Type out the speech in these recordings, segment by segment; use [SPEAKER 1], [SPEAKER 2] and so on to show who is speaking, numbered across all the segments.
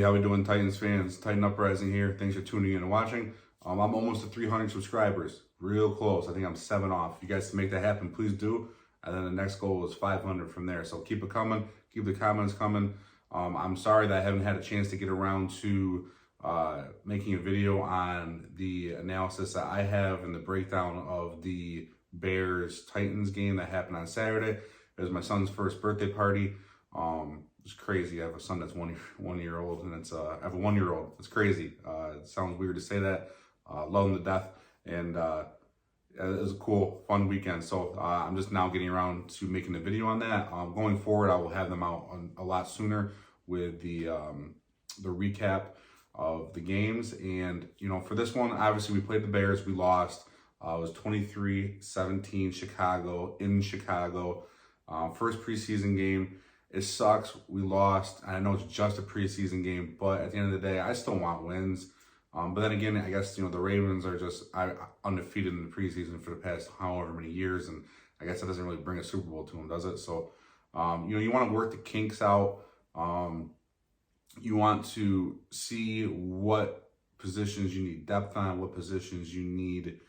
[SPEAKER 1] how we doing, Titans fans? Titan Uprising here. Thanks for tuning in and watching. I'm almost at 300 subscribers. Real close. I think I'm 7 off. If you guys make that happen, please do. And then the next goal is 500 from there. So keep it coming. Keep the comments coming. I'm sorry that I haven't had a chance to get around to making a video on the analysis that I have and the breakdown of the Bears-Titans game that happened on Saturday. It was my son's first birthday party. It's crazy. I have a son that's one year old, and I have a 1-year-old. It's crazy. It sounds weird to say that. Love him to death, and it was a cool, fun weekend. So I'm just now getting around to making a video on that. Going forward, I will have them out a lot sooner with the recap of the games. And for this one, obviously we played the Bears. We lost. It was 23-17 Chicago in Chicago. First preseason game. It sucks. We lost. I know it's just a preseason game, but at the end of the day, I still want wins. But then again, I guess, the Ravens are just undefeated in the preseason for the past however many years. And I guess that doesn't really bring a Super Bowl to them, does it? So, you want to work the kinks out. You want to see what positions you need depth on, what positions you need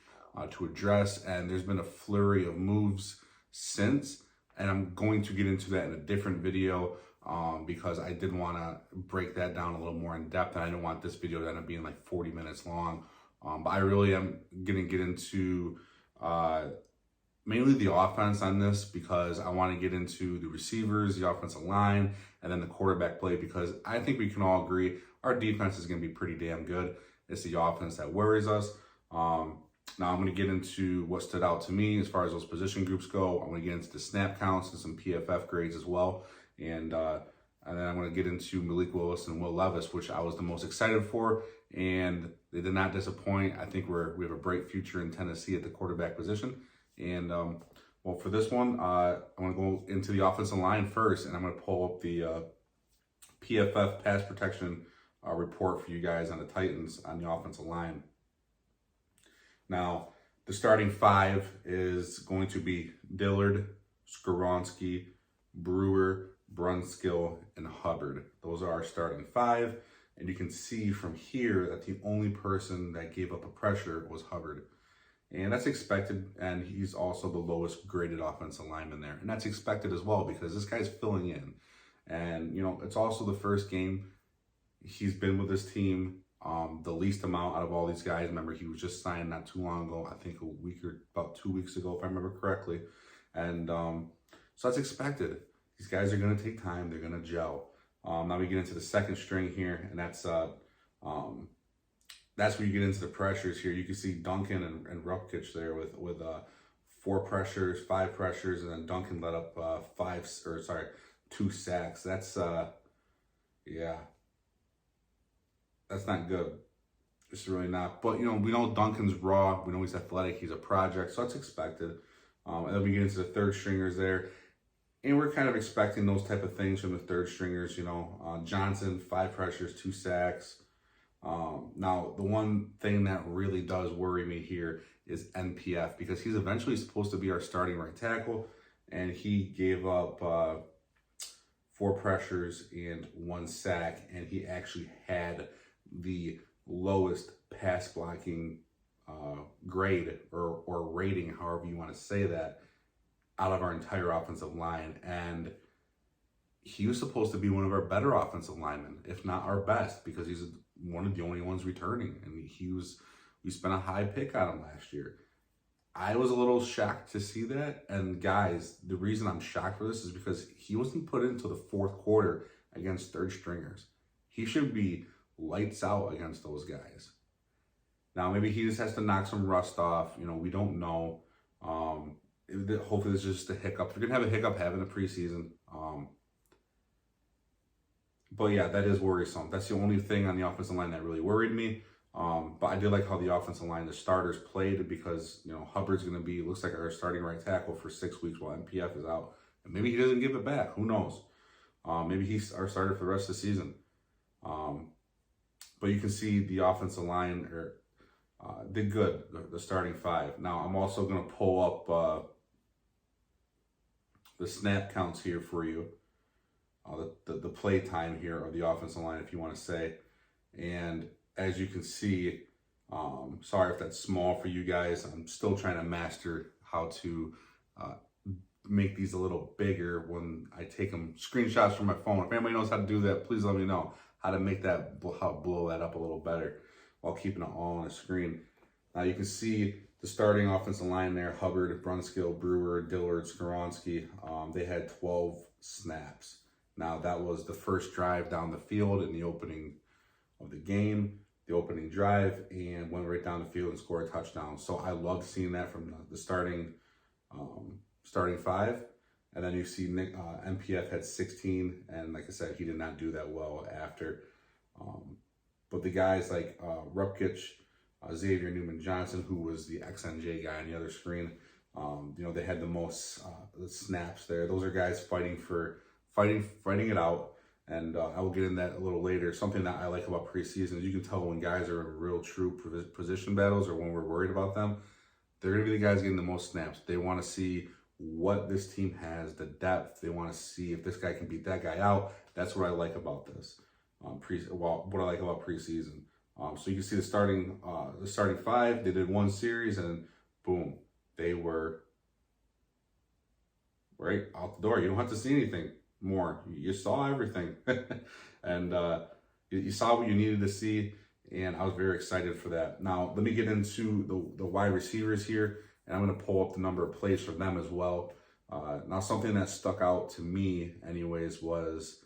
[SPEAKER 1] to address. And there's been a flurry of moves since. And I'm going to get into that in a different video because I did want to break that down a little more in depth. And I didn't want this video to end up being like 40 minutes long. But I really am going to get into mainly the offense on this because I want to get into the receivers, the offensive line, and then the quarterback play because I think we can all agree our defense is going to be pretty damn good. It's the offense that worries us. Now I'm going to get into what stood out to me as far as those position groups go. I'm going to get into the snap counts and some PFF grades as well. And then I'm going to get into Malik Willis and Will Levis, which I was the most excited for. And they did not disappoint. I think we have a bright future in Tennessee at the quarterback position. And, well, for this one, I'm going to go into the offensive line first. And I'm going to pull up the PFF pass protection report for you guys on the Titans on the offensive line. Now, the starting 5 is going to be Dillard, Skoronski, Brewer, Brunskill, and Hubbard. Those are our starting 5. And you can see from here that the only person that gave up a pressure was Hubbard. And that's expected, and he's also the lowest graded offensive lineman there. And that's expected as well because this guy's filling in. And, it's also the first game he's been with this team. The least amount out of all these guys. Remember, he was just signed not too long ago. I think a week or about 2 weeks ago, if I remember correctly. And so that's expected. These guys are going to take time. They're going to gel. Now we get into the second string here, and that's where you get into the pressures here. You can see Duncan and Rupkich there with 4 pressures, 5 pressures, and then Duncan let up 2 sacks. That's that's not good. It's really not. But, we know Duncan's raw. We know he's athletic. He's a project. So that's expected. And then we get into the third stringers there. And we're kind of expecting those type of things from the third stringers. Johnson, 5 pressures, 2 sacks. Now, the one thing that really does worry me here is NPF because he's eventually supposed to be our starting right tackle. And he gave up 4 pressures and 1 sack. And he actually had the lowest pass blocking grade or rating, however you want to say that, out of our entire offensive line. And he was supposed to be one of our better offensive linemen, if not our best, because he's one of the only ones returning. And we spent a high pick on him last year. I was a little shocked to see that. And guys, the reason I'm shocked for this is because he wasn't put into the 4th quarter against third stringers. He should be lights out against those guys. Now, maybe he just has to knock some rust off. We don't know. Hopefully this is just a hiccup. If you're going to have a hiccup, have it in the preseason. But yeah, that is worrisome. That's the only thing on the offensive line that really worried me. But I did like how the offensive line, the starters played because, Hubbard's going to be, looks like our starting right tackle for 6 weeks while MPF is out. And maybe he doesn't give it back. Who knows? Maybe he's our starter for the rest of the season. But you can see the offensive line did good, the starting 5. Now, I'm also going to pull up the snap counts here for you. the play time here of the offensive line, if you want to say. And as you can see, sorry if that's small for you guys. I'm still trying to master how to make these a little bigger when I take them screenshots from my phone. If anybody knows how to do that, please let me know how to make that, how to blow that up a little better while keeping it all on the screen. Now you can see the starting offensive line there: Hubbard, Brunskill, Brewer, Dillard, Skoronski. They had 12 snaps. Now that was the first drive down the field in the opening of the game, the opening drive, and went right down the field and scored a touchdown. So I loved seeing that from the starting five. And then you see Nick, MPF had 16, and like I said, he did not do that well after. But the guys like Rupkich, Xavier Newman-Johnson, who was the XNJ guy on the other screen, they had the most snaps there. Those are guys fighting it out. And I will get into that a little later. Something that I like about preseason is you can tell when guys are in real true position battles or when we're worried about them, they're going to be the guys getting the most snaps. They want to see what this team has, the depth. They want to see if this guy can beat that guy out. That's what I like about this. What I like about preseason. So you can see the starting five. They did one series and boom, they were right out the door. You don't have to see anything more. You saw everything. And you saw what you needed to see, and I was very excited for that. Now let me get into the wide receivers here, and I'm going to pull up the number of plays for them as well. Now something that stuck out to me anyways was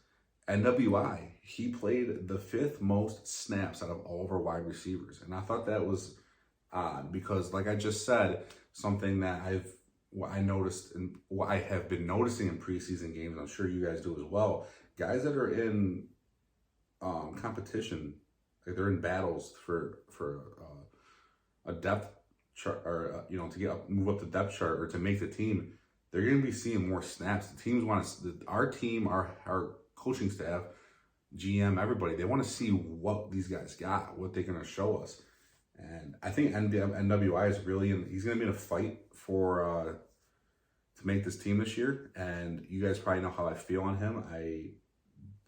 [SPEAKER 1] NWI. He played the 5th most snaps out of all of our wide receivers, and I thought that was odd because, like I just said, something that I noticed and what I have been noticing in preseason games, I'm sure you guys do as well, guys that are in competition, like they're in battles for a depth chart, or to move up the depth chart or to make the team, they're going to be seeing more snaps. The teams want to, our team, our coaching staff, GM, everybody, they want to see what these guys got, what they're going to show us. And I think NWI is really he's going to be in a fight for to make this team this year. And you guys probably know how I feel on him. I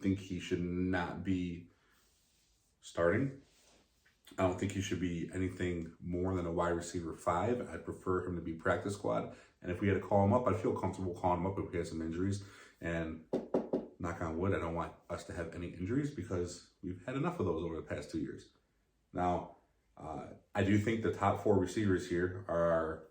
[SPEAKER 1] think he should not be starting. I don't think he should be anything more than a wide receiver 5. I'd prefer him to be practice squad. And if we had to call him up, I'd feel comfortable calling him up if we had some injuries. And knock on wood, I don't want us to have any injuries because we've had enough of those over the past 2 years. Now, I do think the top 4 receivers here are,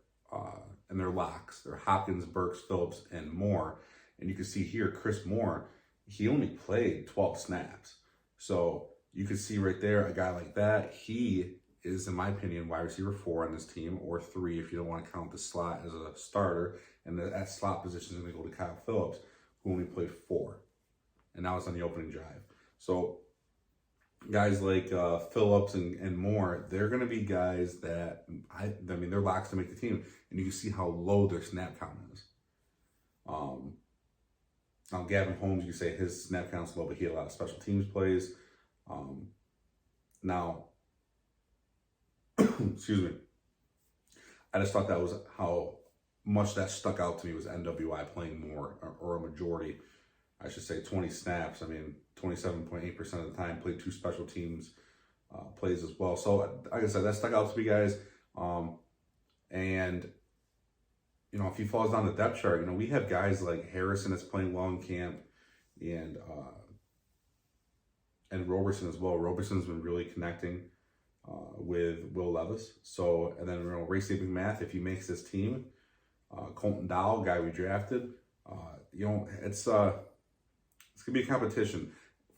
[SPEAKER 1] and they're locks. They're Hopkins, Burks, Phillips, and Moore. And you can see here, Chris Moore, he only played 12 snaps. So you can see right there, a guy like that, he is, in my opinion, wide receiver 4 on this team, or 3 if you don't want to count the slot as a starter. And that slot position is going to go to Kyle Phillips, who only played 4. And now it's on the opening drive. So guys like Phillips and Moore, they're going to be guys that, I mean, they're locks to make the team. And you can see how low their snap count is. Now, Gavin Holmes, you say his snap count's low, but he had a lot of special teams plays. Now, excuse me, I just thought that was how much that stuck out to me was NWI playing more, or a majority, I should say, 20 snaps. I mean, 27.8% of the time, played 2 special teams plays as well. So, like I said, that stuck out to me, guys. And, if he falls down the depth chart, we have guys like Harrison that's playing well in camp, and Roberson as well. Roberson's been really connecting with Will Levis. So, and then Ray McMath, if he makes this team, Colton Dowell, guy we drafted, it's gonna be a competition.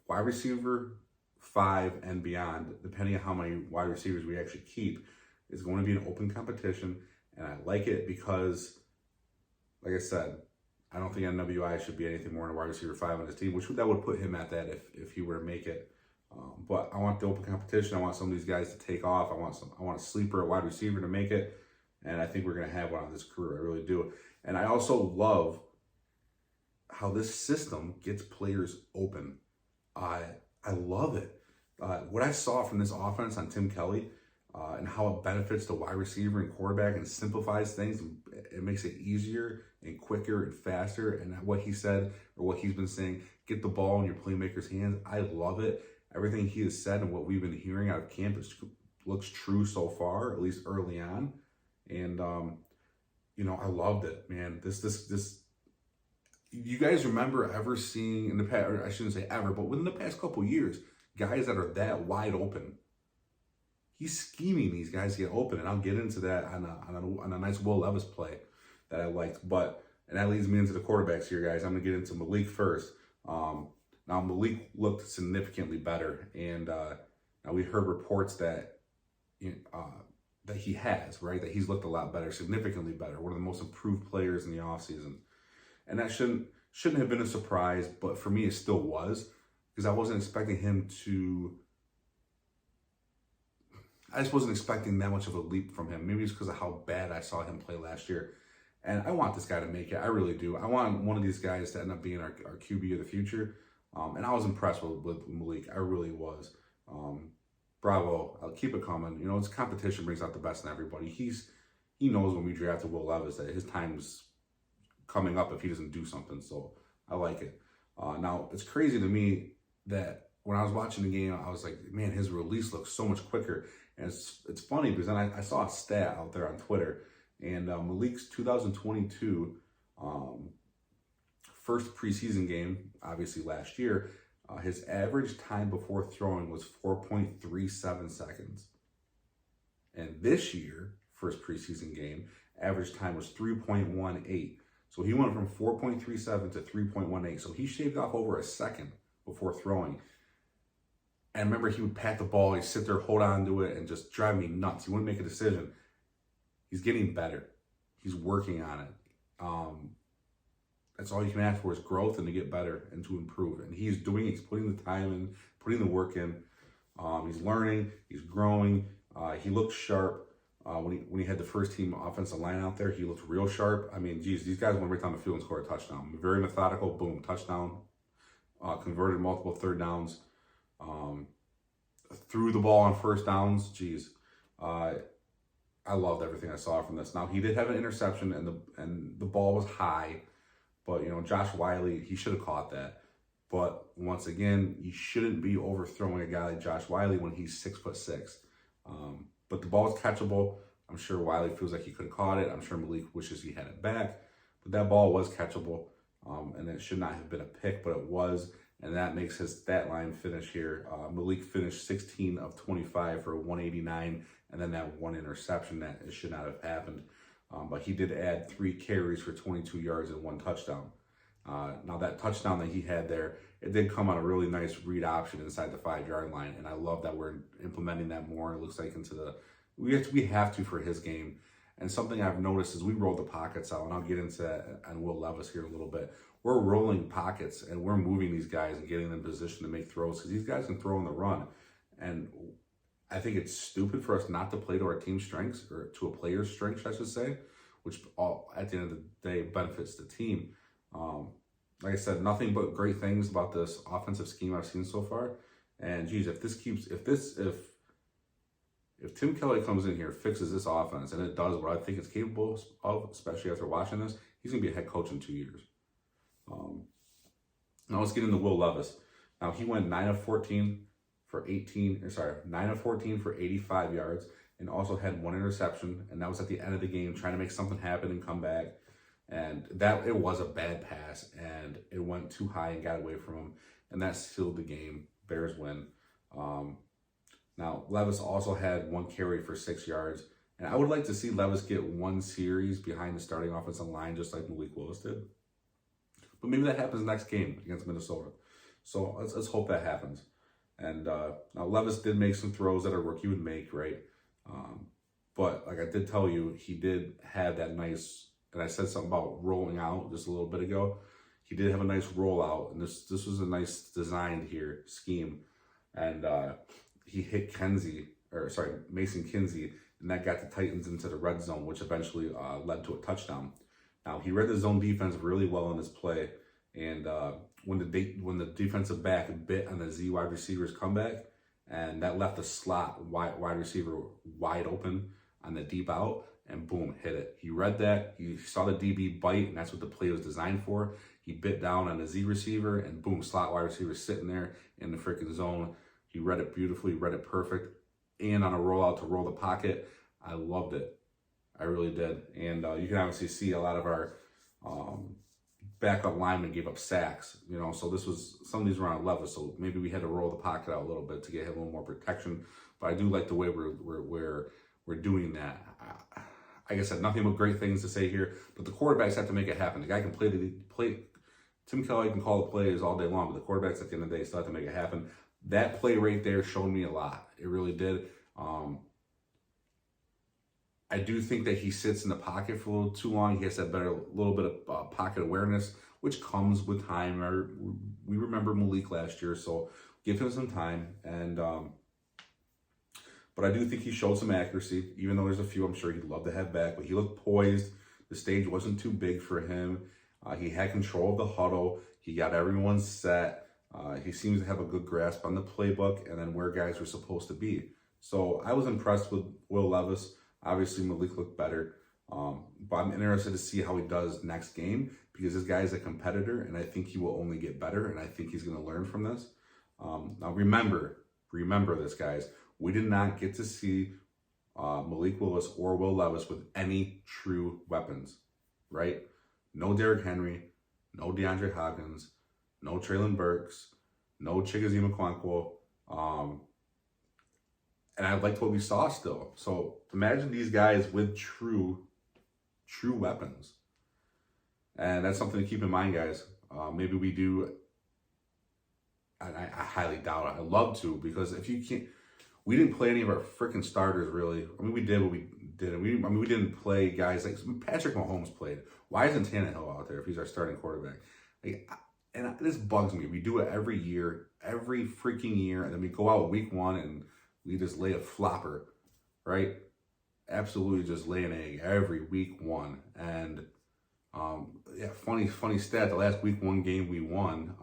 [SPEAKER 1] Wide receiver 5 and beyond, depending on how many wide receivers we actually keep, is going to be an open competition. And I like it because, like I said, I don't think NWI should be anything more than a wide receiver 5 on his team, that would put him at that if he were to make it. But I want the open competition. I want some of these guys to take off. I want a sleeper, a wide receiver to make it. And I think we're going to have one on this crew. I really do. And I also love how this system gets players open. I love it. What I saw from this offense on Tim Kelly, and how it benefits the wide receiver and quarterback and simplifies things. It makes it easier and quicker and faster. And what he said, or what he's been saying, get the ball in your playmaker's hands. I love it. Everything he has said and what we've been hearing out of camp looks true so far, at least early on. And, I loved it, man. This. You guys remember ever seeing in the past, or I shouldn't say ever, but within the past couple years, guys that are that wide open? He's scheming these guys to get open, and I'll get into that on a nice Will Levis play that I liked. And that leads me into the quarterbacks here, guys. I'm gonna get into Malik first. Now Malik looked significantly better, and now we heard reports that that he has, right? That he's looked a lot better, significantly better. One of the most improved players in the offseason. And that shouldn't have been a surprise, but for me it still was, because I wasn't expecting him to. I just wasn't expecting that much of a leap from him. Maybe it's because of how bad I saw him play last year. And I want this guy to make it. I really do. I want one of these guys to end up being our QB of the future. And I was impressed with Malik. I really was. Bravo. I'll keep it coming. It's competition brings out the best in everybody. He knows when we drafted Will Levis that his time's coming up if he doesn't do something. So I like it. Now, it's crazy to me that when I was watching the game, I was like, man, his release looks so much quicker. And it's funny because then I saw a stat out there on Twitter, and Malik's 2022 first preseason game, obviously last year, his average time before throwing was 4.37 seconds. And this year, first preseason game, average time was 3.18. So he went from 4.37 to 3.18. So he shaved off over a second before throwing. And remember, he would pat the ball, he'd sit there, hold on to it, and just drive me nuts. He wouldn't make a decision. He's getting better. He's working on it. That's all you can ask for is growth and to get better and to improve. And he's doing it. He's putting the time in, putting the work in. He's learning. He's growing. He looked sharp. When he had the first team offensive line out there, he looked real sharp. I mean, geez, these guys went right down the field and scored a touchdown. Very methodical. Boom, touchdown. Converted multiple third downs. Threw the ball on first downs. Geez, I loved everything I saw from this. Now, he did have an interception, and the ball was high, but Josh Wiley, he should have caught that. But once again, you shouldn't be overthrowing a guy like Josh Wiley when he's 6'6". But the ball is catchable. I'm sure Wiley feels like he could have caught it. I'm sure Malik wishes he had it back, but that ball was catchable, and it should not have been a pick, but it was. And that makes his stat line finish here. Malik finished 16 of 25 for 189, and then that one interception that it should not have happened. But he did add 3 carries for 22 yards and 1 touchdown. Now that touchdown that he had there, it did come on a really nice read option inside the 5-yard line, and I love that we're implementing that more. It looks like we have to for his game. And something I've noticed is we roll the pockets out, and I'll get into that on Will Levis here in a little bit. We're rolling pockets, and we're moving these guys and getting them in position to make throws, because these guys can throw on the run. And I think it's stupid for us not to play to our team's strengths, or to a player's strengths, I should say, which at the end of the day benefits the team. Like I said, nothing but great things about this offensive scheme I've seen so far. And geez, if Tim Kelly comes in here, fixes this offense, and it does what I think it's capable of, especially after watching this, he's gonna be a head coach in 2 years. Now let's get into Will Levis. Now he went 9 of 14 for 85 yards, and also had 1 interception, and that was at the end of the game, trying to make something happen and come back. And it was a bad pass, and it went too high and got away from him, and that sealed the game. Bears win. Now Levis also had 1 carry for 6 yards, and I would like to see Levis get 1 series behind the starting offensive line, just like Malik Willis did. But maybe that happens next game against Minnesota. So let's hope that happens. And now Levis did make some throws that a rookie would make, right? But like I did tell you, he did have that nice, and I said something about rolling out just a little bit ago. He did have a nice rollout, and this was a nice designed here scheme. And he hit Mason Kinsey, and that got the Titans into the red zone, which eventually led to a touchdown. Now, he read the zone defense really well in this play, and when the defensive back bit on the Z wide receiver's comeback, and that left the slot wide receiver wide open on the deep out, and boom, hit it. He read that, he saw the DB bite, and that's what the play was designed for. He bit down on the Z receiver, and boom, slot wide receiver sitting there in the freaking zone. He read it beautifully, read it perfect, and on a rollout to roll the pocket. I loved it. I really did. And you can obviously see a lot of our backup linemen gave up sacks, you know, so this was, some of these were on Levis, so maybe we had to roll the pocket out a little bit to get him a little more protection. But I do like the way we're doing that. Like I said, nothing but great things to say here, but the quarterbacks have to make it happen. The guy can play. Tim Kelly can call the plays all day long, but the quarterbacks at the end of the day still have to make it happen. That play right there showed me a lot. It really did. I do think that he sits in the pocket for a little too long. He has that little bit of pocket awareness, which comes with time. We remember Malik last year, so give him some time. And but I do think he showed some accuracy, even though there's a few I'm sure he'd love to have back. But he looked poised. The stage wasn't too big for him. He had control of the huddle. He got everyone set. He seems to have a good grasp on the playbook and then where guys were supposed to be. So I was impressed with Will Levis. Obviously, Malik looked better. But I'm interested to see how he does next game because this guy is a competitor, and I think he will only get better, and I think he's going to learn from this. Now, remember this, guys. We did not get to see Malik Willis or Will Levis with any true weapons, right? No Derrick Henry, no DeAndre Hopkins, no Traylon Burks, no Chigoziem Okonkwo. And I liked what we saw still. So imagine these guys with true weapons. And that's something to keep in mind, guys. Maybe we do. I highly doubt it. I'd love to, because if you can't, we didn't play any of our freaking starters, really. I mean, we did what we did. We didn't play guys like Patrick Mahomes played. Why isn't Tannehill out there if he's our starting quarterback? And this bugs me. We do it every year, every freaking year, and then we go out week one and we just lay a flopper, right? Absolutely just lay an egg every week one. And yeah, funny stat, the last week one game we won,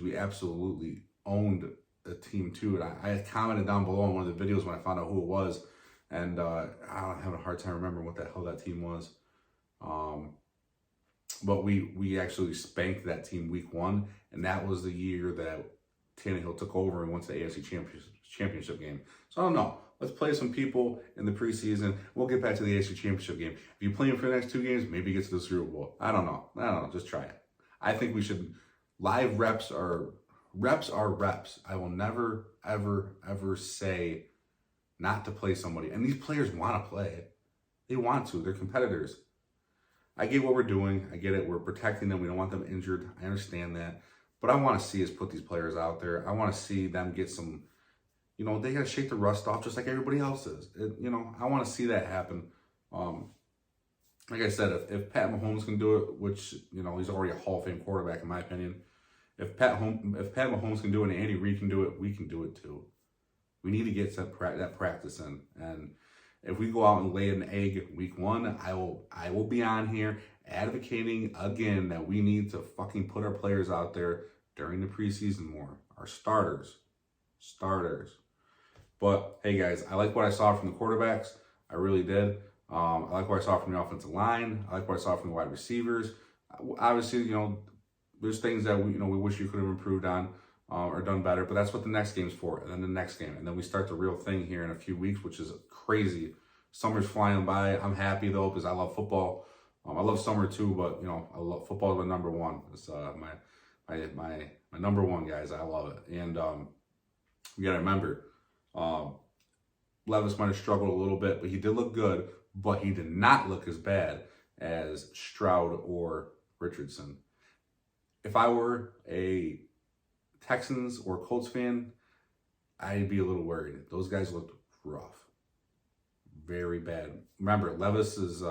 [SPEAKER 1] we absolutely owned the team too. And I commented down below on one of the videos when I found out who it was. And I'm having a hard time remembering what the hell that team was. But we actually spanked that team week one. And that was the year that Tannehill took over and went to the AFC Championship game. So I don't know. Let's play some people in the preseason. We'll get back to the AFC Championship game. If you play him for the next 2 games, maybe get to the Super Bowl. I don't know. Just try it. I think we should. Live reps are reps. I will never, ever say not to play somebody. And these players want to play. They want to. They're competitors. I get what we're doing. I get it. We're protecting them. We don't want them injured. I understand that. But I want to see us put these players out there. I want to see them get some, they got to shake the rust off just like everybody else is. I want to see that happen. Like I said, if Pat Mahomes can do it, which, he's already a Hall of Fame quarterback in my opinion. If Pat Mahomes can do it and Andy Reid can do it, we can do it too. We need to get that practice in. And if we go out and lay an egg week one, I will be on here advocating again that we need to fucking put our players out there during the preseason more. Our starters. But hey guys, I like what I saw from the quarterbacks. I really did. I like what I saw from the offensive line. I like what I saw from the wide receivers. Obviously, there's things that we wish you could have improved on or done better, but that's what the next game's for, and then the next game. And then we start the real thing here in a few weeks, which is crazy. Summer's flying by. I'm happy though, because I love football. I love summer too, but I love football is my number one. It's my number one, guys. I love it. And we gotta remember, Levis might have struggled a little bit, but he did look good, but he did not look as bad as Stroud or Richardson. If I were a Texans or Colts fan, I'd be a little worried. Those guys looked rough. Very bad. Remember, Levis's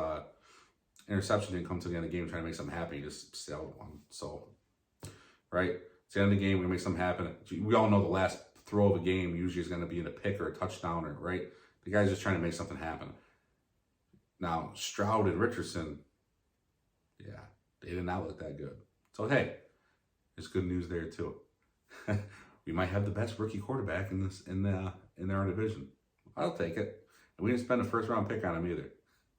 [SPEAKER 1] interception didn't come to the end of the game trying to make something happen. He just sailed one. So, right? It's the end of the game. We're going to make something happen. We all know the last throw of a game usually is going to be in a pick or a touchdown, right? The guy's just trying to make something happen. Now, Stroud and Richardson, yeah, they did not look that good. So, hey, there's good news there, too. we might have the best rookie quarterback in our division. I'll take it. And we didn't spend a first-round pick on him either.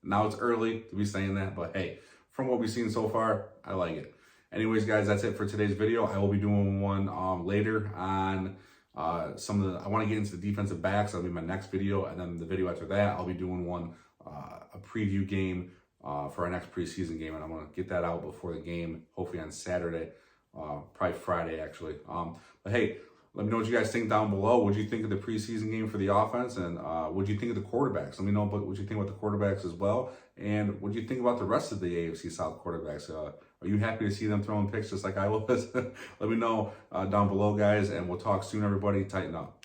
[SPEAKER 1] Now it's early to be saying that, but hey, from what we've seen so far, I like it. Anyways, guys, that's it for today's video. I will be doing one later on I want to get into the defensive backs. That'll be my next video, and then the video after that, I'll be doing one a preview game for our next preseason game, and I'm going to get that out before the game, hopefully on Saturday, probably Friday actually. But hey, let me know what you guys think down below. What do you think of the preseason game for the offense, and what do you think of the quarterbacks? Let me know what you think about the quarterbacks as well, and what do you think about the rest of the AFC South quarterbacks? Are you happy to see them throwing picks just like I was? Let me know down below, guys, and we'll talk soon, everybody. Tighten up.